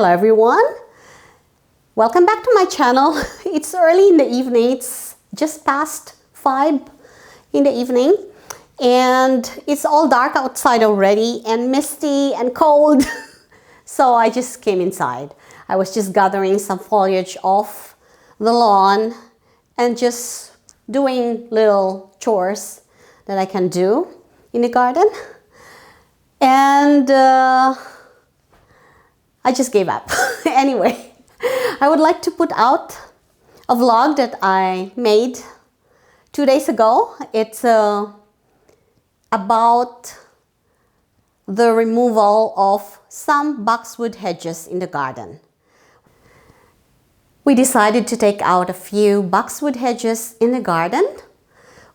Hello everyone, welcome back to my channel. It's early in the evening, it's just past 5 in the evening and it's all dark outside already and misty and cold. So I just came inside. I was just gathering some foliage off the lawn and just doing little chores that I can do in the garden. And I just gave up. Anyway, I would like to put out a vlog that I made 2 days ago. It's about the removal of some boxwood hedges in the garden. We decided to take out a few boxwood hedges in the garden.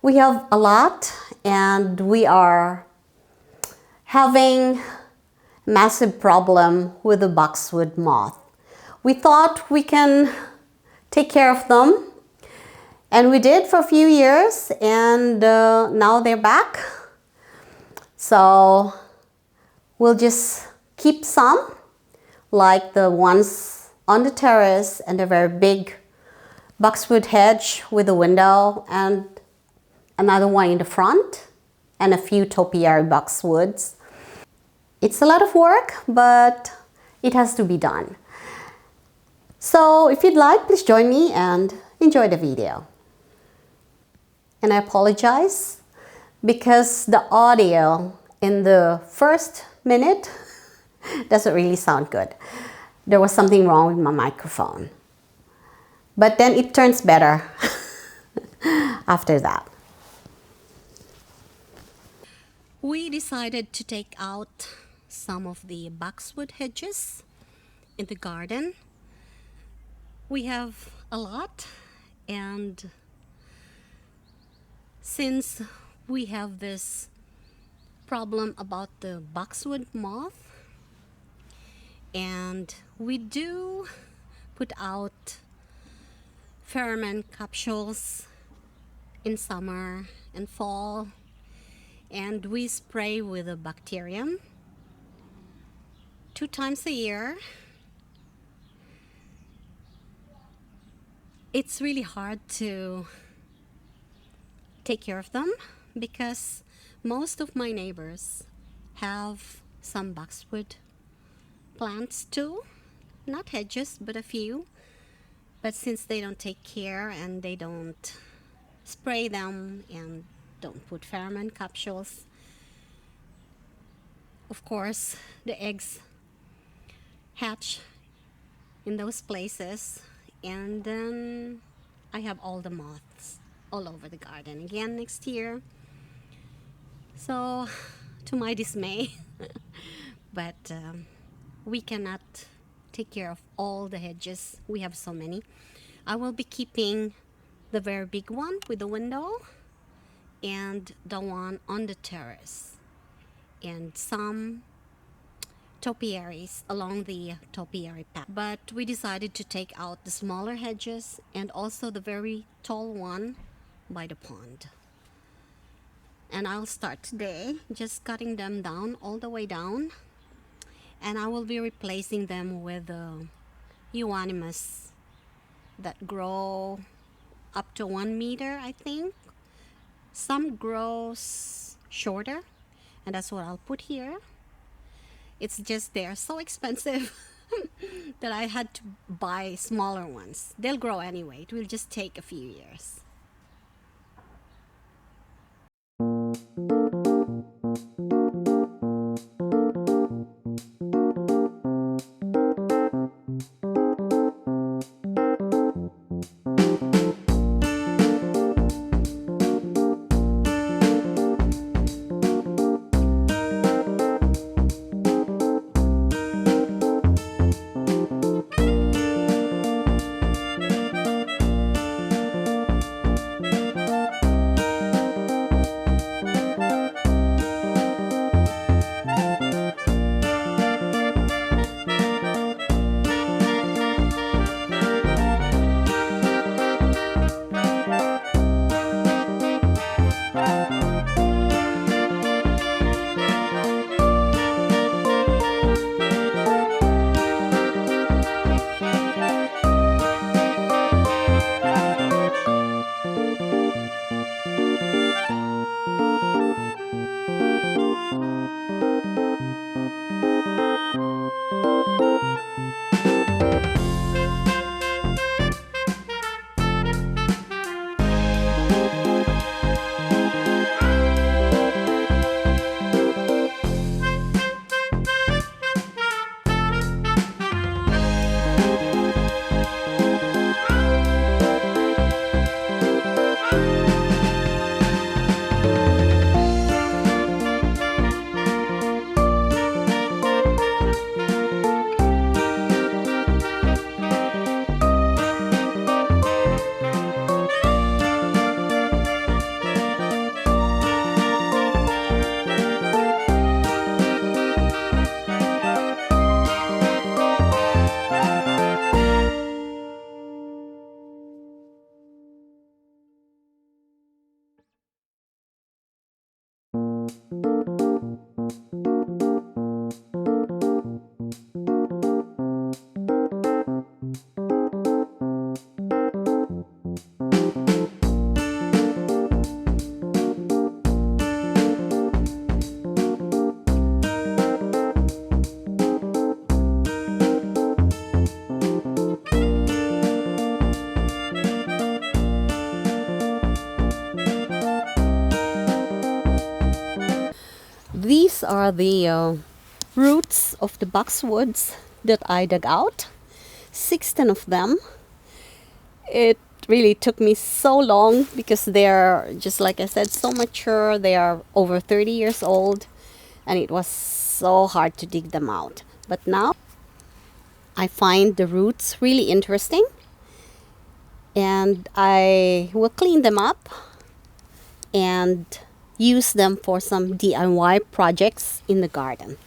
We have a lot and we are having massive problem with the boxwood moth. We thought we can take care of them, and we did for a few years, and now they're back. So we'll just keep some, like the ones on the terrace and the very big boxwood hedge with a window, and another one in the front, and a few topiary boxwoods. It's a lot of work, but it has to be done. So if you'd like, please join me and enjoy the video. And I apologize because the audio in the first minute doesn't really sound good. There was something wrong with my microphone. But then it turns better after that. We decided to take out some of the boxwood hedges in the garden. We have a lot, and since we have this problem about the boxwood moth, and we do put out pheromone capsules in summer and fall, and we spray with a bacterium 2 times a year. It's really hard to take care of them because most of my neighbors have some boxwood plants too, not hedges but a few, but since they don't take care and they don't spray them and don't put pheromone capsules, of course the eggs hatch in those places, and then I have all the moths all over the garden again next year. So to my dismay, but we cannot take care of all the hedges. We have so many. I will be keeping the very big one with the window and the one on the terrace, and some topiaries along the topiary path. But we decided to take out the smaller hedges and also the very tall one by the pond. And I'll start today just cutting them down all the way down, and I will be replacing them with euonymus that grow up to 1 meter, I think. Some grows shorter, and that's what I'll put here. It's just they're so expensive that I had to buy smaller ones. They'll grow anyway. It will just take a few years. These are the roots of the boxwoods that I dug out. 16 of them. It really took me so long because they're, just like I said, so mature. They are over 30 years old, and it was so hard to dig them out. But now I find the roots really interesting, and I will clean them up and use them for some DIY projects in the garden.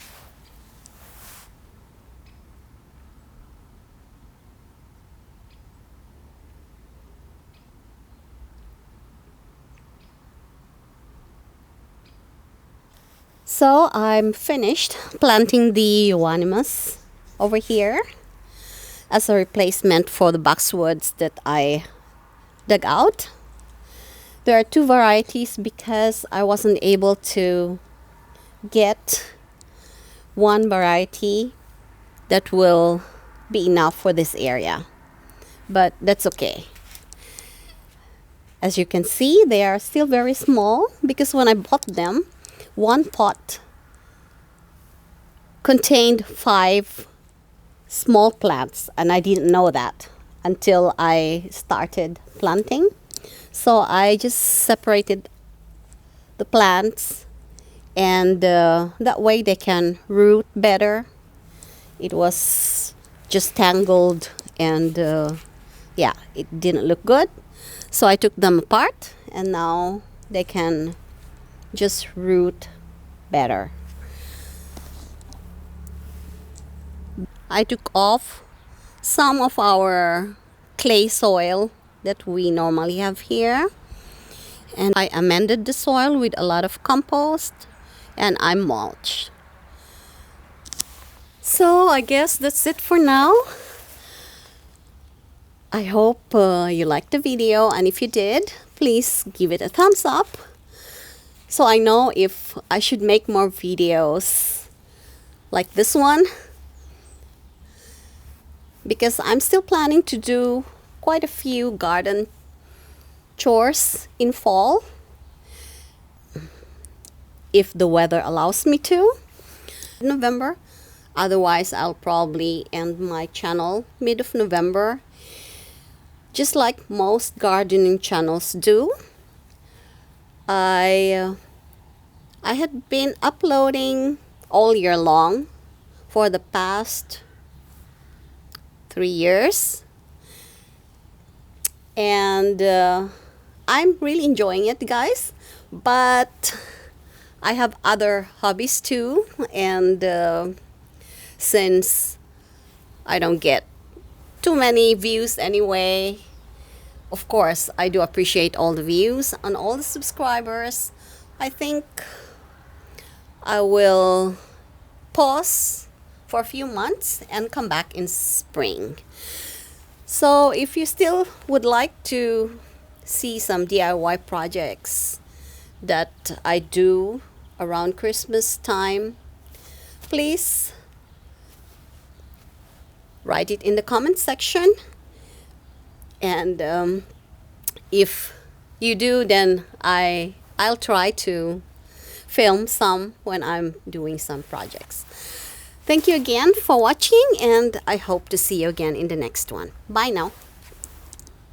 So I'm finished planting the euonymus over here as a replacement for the boxwoods that I dug out. There are two varieties because I wasn't able to get one variety that will be enough for this area, but that's okay. As you can see, they are still very small because when I bought them, one pot contained 5 small plants, and I didn't know that until I started planting. So I just separated the plants, and that way they can root better. It was just tangled, and yeah, it didn't look good. So I took them apart, and now they can just root better. I took off some of our clay soil that we normally have here, and I amended the soil with a lot of compost, and I mulched. So I guess that's it for now. I hope you liked the video, and if you did, please give it a thumbs up so I know if I should make more videos like this one, because I'm still planning to do quite a few garden chores in fall if the weather allows me to. November. Otherwise, I'll probably end my channel mid of November, just like most gardening channels do. I had been uploading all year long for the past 3 years, and I'm really enjoying it, guys, but I have other hobbies too, and since I don't get too many views anyway, of course I do appreciate all the views and all the subscribers. I think I will pause for a few months and come back in spring. So if you still would like to see some DIY projects that I do around Christmas time, please Write it in the comment section. And if you do, then I'll try to film some when I'm doing some projects. Thank you again for watching, and I hope to see you again in the next one. Bye now.